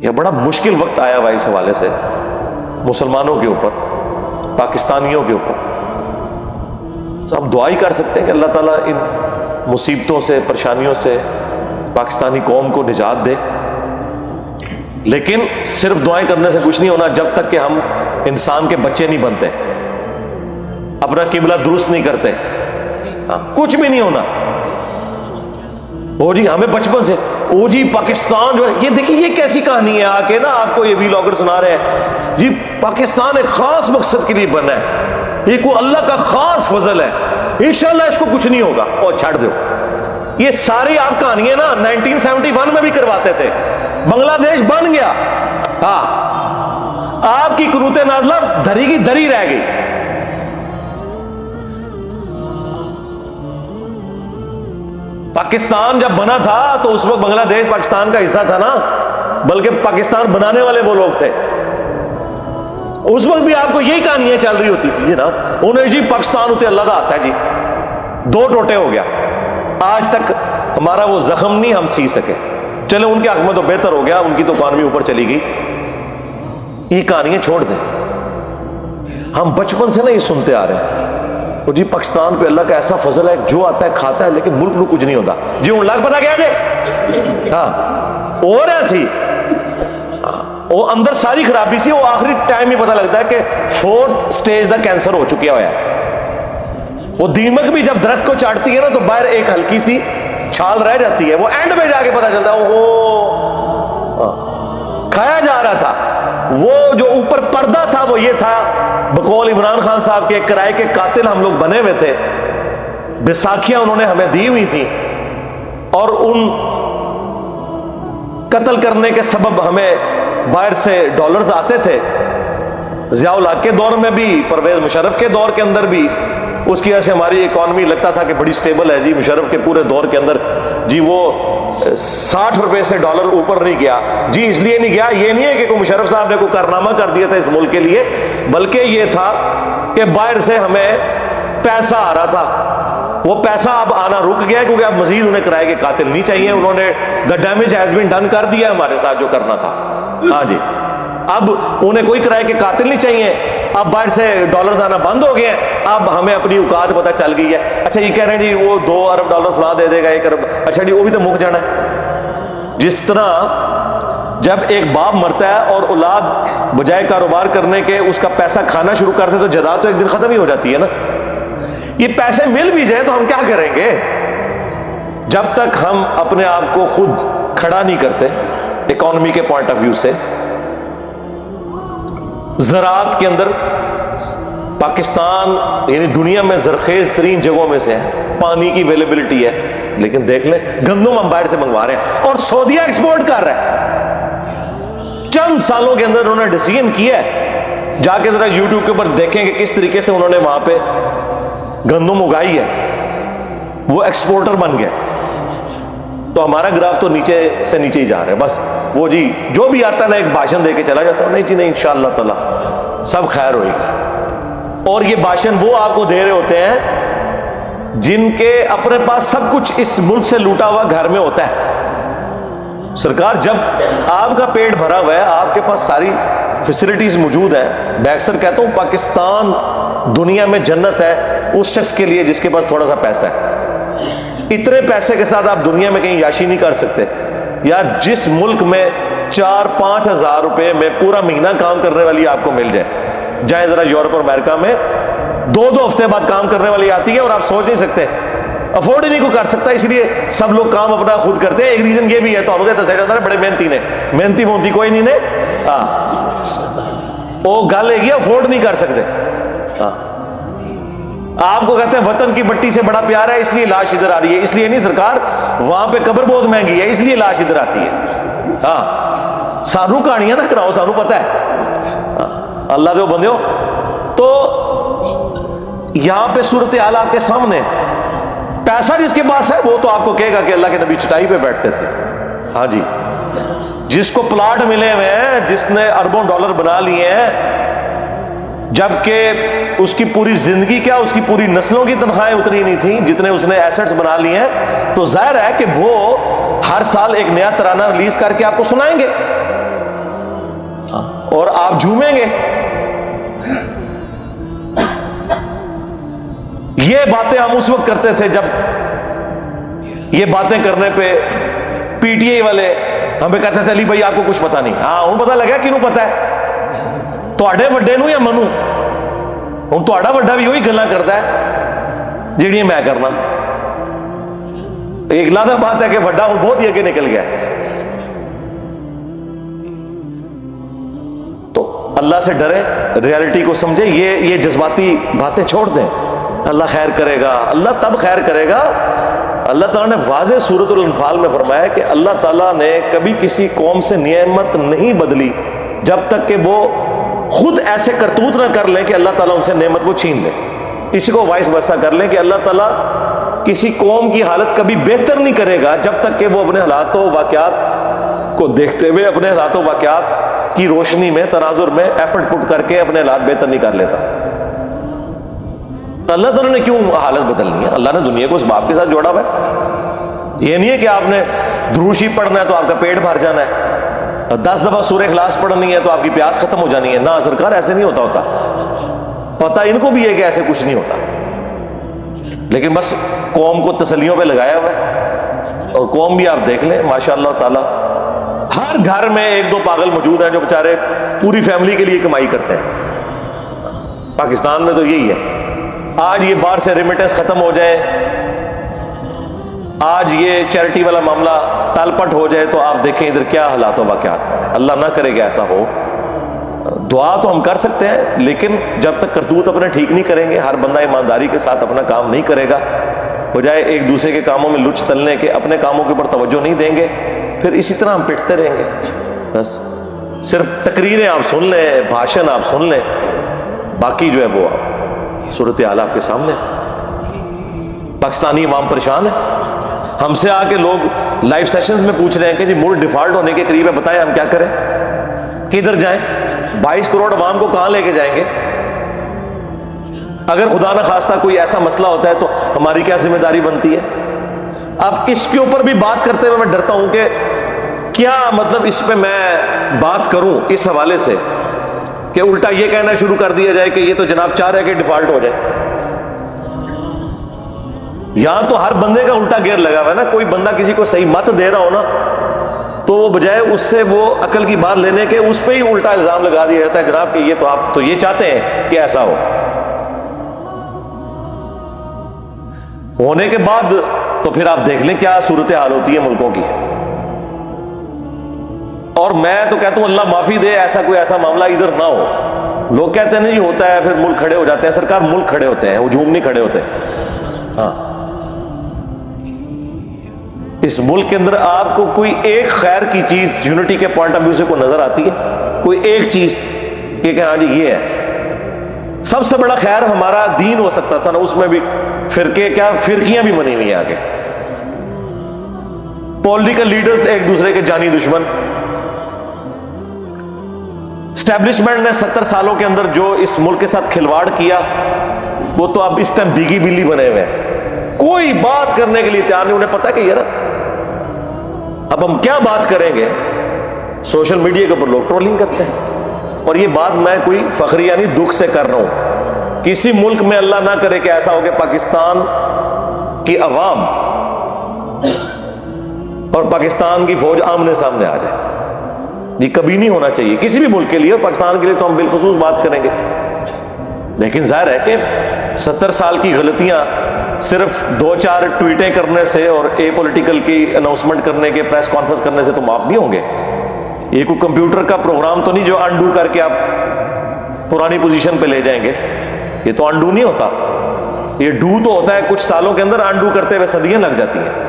یہ بڑا مشکل وقت آیا ہوا اس حوالے سے مسلمانوں کے اوپر، پاکستانیوں کے اوپر. تو ہم دعا ہی کر سکتے ہیں کہ اللہ تعالیٰ ان مصیبتوں سے، پریشانیوں سے پاکستانی قوم کو نجات دے. لیکن صرف دعائیں کرنے سے کچھ نہیں ہونا جب تک کہ ہم انسان کے بچے نہیں بنتے، اپنا قبلہ درست نہیں کرتے. کچھ بھی نہیں ہونا. وہ جی ہمیں بچپن سے وہ جی پاکستان جو ہے، یہ دیکھیے یہ کیسی کہانی ہے، آ کے نا آپ کو یہ ویلاگر سنا رہے ہیں جی پاکستان ایک خاص مقصد کے لیے بنا ہے، یہ کوئی اللہ کا خاص فضل ہے، انشاءاللہ اس کو کچھ نہیں ہوگا. اور چھڑ دو یہ ساری آپ کہانیاں نا 1971 میں بھی کرواتے تھے. بنگلہ دیش بن گیا، ہاں آپ کی قنوت نازلہ دھری کی دھری رہ گئی. پاکستان جب بنا تھا تو اس وقت بنگلہ دیش پاکستان کا حصہ تھا نا، بلکہ پاکستان بنانے والے وہ لوگ تھے. اس وقت بھی آپ کو یہی کہانیاں چل رہی ہوتی تھی جناب، انہیں جی پاکستان ہوتے اللہ کا ہاتھ ہے جی، دو ٹوٹے ہو گیا. آج تک ہمارا وہ زخم نہیں ہم سی سکے. چلے ان کے حق میں تو بہتر ہو گیا، ان کی تو اکانومی اوپر چلی گئی. یہ کہانیاں چھوڑ دیں. ہم بچپن سے نا یہ سنتے آ رہے ہیں اور جی پاکستان پہ اللہ کا ایسا فضل ہے، جو آتا ہے کھاتا ہے لیکن ملک کو کچھ نہیں ہوتا. جی ان لاکھ پتا کیا جی، ہاں اور ایسی وہ اندر ساری خرابی سی، وہ آخری ٹائم ہی پتا لگتا ہے کہ 4th سٹیج دا کینسر ہو چکیا ہوا ہے. وہ دیمک بھی جب درخت کو چاٹتی ہے نا تو باہر ایک ہلکی سی چھال رہ جاتی ہے، وہ اینڈ میں جا کے پتا چلتا ہے وہ کھایا جا رہا تھا. وہ جو اوپر پردہ تھا وہ یہ تھا، بقول عمران خان صاحب کے ایک کرائے کے قاتل ہم لوگ بنے ہوئے تھے، بیساکھیاں انہوں نے ہمیں دی ہوئی تھی، اور ان قتل کرنے کے سبب ہمیں باہر سے ڈالرز آتے تھے. ضیاء الحق کے دور میں بھی، پرویز مشرف کے دور کے اندر بھی، اس کی وجہ سے ہماری اکانومی لگتا تھا کہ بڑی سٹیبل ہے. جی مشرف کے پورے دور کے اندر جی وہ 60 روپے سے ڈالر اوپر نہیں گیا. جی اس لیے نہیں گیا، یہ نہیں ہے کہ کوئی مشرف صاحب نے کوئی کارنامہ کر دیا تھا اس ملک کے لیے، بلکہ یہ تھا کہ باہر سے ہمیں پیسہ آ رہا تھا. وہ پیسہ اب آنا رک گیا کیونکہ اب مزید انہیں کرائے کے قاتل نہیں چاہیے. انہوں نے the damage has been done کر دیا ہمارے ساتھ جو کرنا تھا. ہاں جی اب انہیں کوئی کرائے کے قاتل نہیں چاہیے. اب باہر سے ڈالرز آنا بند ہو گئے ہیں. اب ہمیں اپنی اوقات پتہ چل گئی ہے. اچھا یہ کہہ رہے ہیں جی وہ 2 ارب ڈالر فلاں دے دے گا، 1 ارب، اچھا جی وہ بھی تو مک جانا ہے. جس طرح جب ایک باپ مرتا ہے اور اولاد بجائے کاروبار کرنے کے اس کا پیسہ کھانا شروع کرتے تو جائیداد تو ایک دن ختم ہی ہو جاتی ہے نا. یہ پیسے مل بھی جائیں تو ہم کیا کریں گے جب تک ہم اپنے آپ کو خود کھڑا نہیں کرتے اکانومی کے پوائنٹ آف ویو سے. زراعت کے اندر پاکستان یعنی دنیا میں زرخیز ترین جگہوں میں سے ہے، پانی کی اویلیبلٹی ہے، لیکن دیکھ لیں گندم ہم باہر سے منگوا رہے ہیں اور سعودیہ ایکسپورٹ کر رہا ہے. چند سالوں کے اندر انہوں نے ڈیسیژن کیا ہے، جا کے ذرا یوٹیوب کے اوپر دیکھیں کہ کس طریقے سے انہوں نے وہاں پہ گندم اگائی ہے، وہ ایکسپورٹر بن گئے. تو ہمارا گراف تو نیچے سے نیچے ہی جا رہا ہے. بس وہ جی جو بھی آتا ہے نا ایک بھاشن دے کے چلا جاتا ہے، نہیں جی نہیں انشاءاللہ تعالی سب خیر ہوئے گی. اور یہ بھاشن وہ آپ کو دے رہے ہوتے ہیں جن کے اپنے پاس سب کچھ اس ملک سے لوٹا ہوا گھر میں ہوتا ہے. سرکار جب آپ کا پیٹ بھرا ہوا ہے، آپ کے پاس ساری فیسلٹیز موجود ہیں، میں اکثر کہتا ہوں پاکستان دنیا میں جنت ہے اس شخص کے لیے جس کے پاس تھوڑا سا پیسہ ہے. اتنے پیسے کے ساتھ آپ دنیا میں کہیں یاشی نہیں کر سکتے. یار جس ملک میں 4-5 ہزار روپے میں پورا مہینہ کام کرنے والی آپ کو مل جائے، جائیں ذرا یورپ اور امریکہ میں 2 ہفتے بعد کام کرنے والی آتی ہے اور آپ سوچ نہیں سکتے، افورڈ ہی نہیں کو کر سکتا. اس لیے سب لوگ کام اپنا خود کرتے ہیں. ایک ریزن یہ بھی ہے، تو بڑے محنتی نے، محنتی مونتی کوئی نہیں نے، وہ گل ہے افورڈ نہیں کر سکتے. آپ کو کہتے ہیں وطن کی مٹی سے بڑا پیار ہے اس لیے لاش ادھر آ رہی ہے، اس لیے نہیں سرکار وہاں پہ قبر بہت مہنگی ہے اس لیے لاش ادھر آتی ہے. ہاں سانو کہانیاں نہ کراؤ، سانو پتہ ہے. اللہ دے بندے ہو. تو یہاں پہ صورتحال آپ کے سامنے، پیسہ جس کے پاس ہے وہ تو آپ کو کہے گا کہ اللہ کے نبی چٹائی پہ بیٹھتے تھے. ہاں جی جس کو پلاٹ ملے ہوئے ہیں، جس نے اربوں ڈالر بنا لیے ہیں، جبکہ اس کی پوری زندگی کیا اس کی پوری نسلوں کی تنخواہیں اتنی نہیں تھیں جتنے اس نے ایسٹس بنا لیے ہیں، تو ظاہر ہے کہ وہ ہر سال ایک نیا ترانہ ریلیز کر کے آپ کو سنائیں گے. اور آپ جھومیں گے. یہ باتیں ہم اس وقت کرتے تھے جب یہ باتیں کرنے پہ پی ٹی آئی والے ہمیں کہتے تھے علی بھائی آپ کو کچھ پتا نہیں. ہاں ہوں پتا لگا کینوں پتا ہے تواڈے وڈے نوں یا منوں. ہوں تواڈا وڈا بھی وہی گلاں کردا ہے جہڑیاں میں کرنا. ایک لادہ بات ہے کہ وڈا ہوں بہت ہی اگے نکل گیا. تو اللہ سے ڈرے, ریالٹی کو سمجھے. یہ جذباتی باتیں چھوڑ دیں. اللہ خیر کرے گا, اللہ تب خیر کرے گا. اللہ تعالیٰ نے واضح سورۃ الانفال میں فرمایا کہ اللہ تعالیٰ نے کبھی کسی قوم سے نعمت نہیں بدلی جب تک کہ وہ خود ایسے کرتوت نہ کر لیں کہ اللہ تعالیٰ ان سے نعمت کو چھین لے. اسی کو وائس ورسا کر لیں کہ اللہ تعالیٰ کسی قوم کی حالت کبھی بہتر نہیں کرے گا جب تک کہ وہ اپنے حالات و واقعات کو دیکھتے ہوئے اپنے حالات و واقعات کی روشنی میں تناظر میں ایفرٹ پٹ کر کے اپنے حالات بہتر نہیں کر لیتا. اللہ تعالیٰ نے کیوں حالت بدلنی ہے؟ اللہ نے دنیا کو اس باپ کے ساتھ جوڑا ہوا ہے. یہ نہیں ہے کہ آپ نے دروشی پڑھنا ہے تو آپ کا پیٹ بھر جانا ہے, 10 دفعہ سورہ اخلاص پڑھنی ہے تو آپ کی پیاس ختم ہو جانی ہے. نہ سرکار, ایسے نہیں ہوتا. پتہ ان کو بھی ہے کہ ایسے کچھ نہیں ہوتا, لیکن بس قوم کو تسلیوں پہ لگایا ہوا ہے. اور قوم بھی آپ دیکھ لیں ماشاء اللہ تعالیٰ, ہر گھر میں 1-2 پاگل موجود ہیں جو بیچارے پوری فیملی کے لیے کمائی کرتے ہیں. پاکستان میں تو یہی ہے. آج یہ باہر سے ریمیٹنس ختم ہو جائے, آج یہ چیریٹی والا معاملہ تال پٹ ہو جائے تو آپ دیکھیں ادھر کیا حالات و واقعات. اللہ نہ کرے کہ ایسا ہو. دعا تو ہم کر سکتے ہیں, لیکن جب تک کرتوت اپنے ٹھیک نہیں کریں گے, ہر بندہ ایمانداری کے ساتھ اپنا کام نہیں کرے گا, بجائے ایک دوسرے کے کاموں میں لچ تلنے کے اپنے کاموں کے اوپر توجہ نہیں دیں گے, پھر اسی طرح ہم پٹتے رہیں گے. بس صرف تقریریں آپ سن لیں, بھاشن آپ سن لیں, باقی جو ہے وہ صورتحال آپ کے سامنے. پاکستانی عوام پریشان ہے. ہم سے آ کے لوگ لائیو سیشنز میں پوچھ رہے ہیں کہ جی ملک ڈیفالٹ ہونے کے قریب ہے, بتائیں ہم کیا کریں, کدھر جائیں, 22 کروڑ عوام کو کہاں لے کے جائیں گے. اگر خدا نہ خواستہ کوئی ایسا مسئلہ ہوتا ہے تو ہماری کیا ذمہ داری بنتی ہے. اب اس کے اوپر بھی بات کرتے ہوئے میں ڈرتا ہوں کہ کیا مطلب اس پہ میں بات کروں اس حوالے سے کہ الٹا یہ کہنا شروع کر دیا جائے کہ یہ تو جناب چاہ رہے کہ ڈیفالٹ ہو جائے. یہاں تو ہر بندے کا الٹا گیئر لگا ہوا ہے نا. کوئی بندہ کسی کو صحیح مت دے رہا ہو نا تو وہ بجائے اس سے وہ عقل کی بات لینے کے اس پہ ہی الٹا الزام لگا دیا جاتا ہے جناب کہ یہ تو آپ تو یہ چاہتے ہیں کہ ایسا ہو. ہونے کے بعد تو پھر آپ دیکھ لیں کیا صورتحال ہوتی ہے ملکوں کی. اور میں تو کہتا ہوں اللہ معافی دے ایسا کوئی ایسا معاملہ ادھر نہ ہو. لوگ کہتے ہیں نہیں ہوتا ہے, پھر ملک کھڑے ہو جاتے ہیں. سرکار ملک کھڑے ہوتے ہیں, ہجوم نہیں کھڑے ہوتے. ہاں, اس ملک کے اندر آپ کو کوئی ایک خیر کی چیز یونٹی کے پوائنٹ آف ویو سے کوئی نظر آتی ہے؟ کوئی ایک چیز کہ ہاں جی یہ ہے. سب سے بڑا خیر ہمارا دین ہو سکتا تھا نا, اس میں بھی فرقے کیا فرقیاں بھی بنی ہوئی ہیں آگے. پولیٹیکل لیڈرز ایک دوسرے کے جانی دشمن. اسٹیبلشمنٹ نے 70 سالوں کے اندر جو اس ملک کے ساتھ کھلواڑ کیا وہ تو اب اس ٹائم بھیگی بلی بنے ہوئے ہیں. کوئی بات کرنے کے لیے تیار نہیں. انہیں پتا کہ یار اب ہم کیا بات کریں گے. سوشل میڈیا کے اوپر لوگ ٹرولنگ کرتے ہیں. اور یہ بات میں کوئی فخری یعنی دکھ سے کر رہا ہوں. کسی ملک میں اللہ نہ کرے کہ ایسا ہو کہ پاکستان کی عوام اور پاکستان کی فوج آمنے سامنے آ جائے. یہ کبھی نہیں ہونا چاہیے کسی بھی ملک کے لیے, اور پاکستان کے لیے تو ہم بالخصوص بات کریں گے. لیکن ظاہر ہے کہ 70 سال کی غلطیاں صرف 2-4 ٹویٹیں کرنے سے اور اے پولیٹیکل کی اناؤنسمنٹ کرنے کے پریس کانفرنس کرنے سے تو معاف نہیں ہوں گے. یہ کوئی کمپیوٹر کا پروگرام تو نہیں جو انڈو کر کے آپ پرانی پوزیشن پہ لے جائیں گے. یہ تو انڈو نہیں ہوتا, یہ ڈو تو ہوتا ہے. کچھ سالوں کے اندر انڈو کرتے ہوئے صدیاں لگ جاتی ہیں.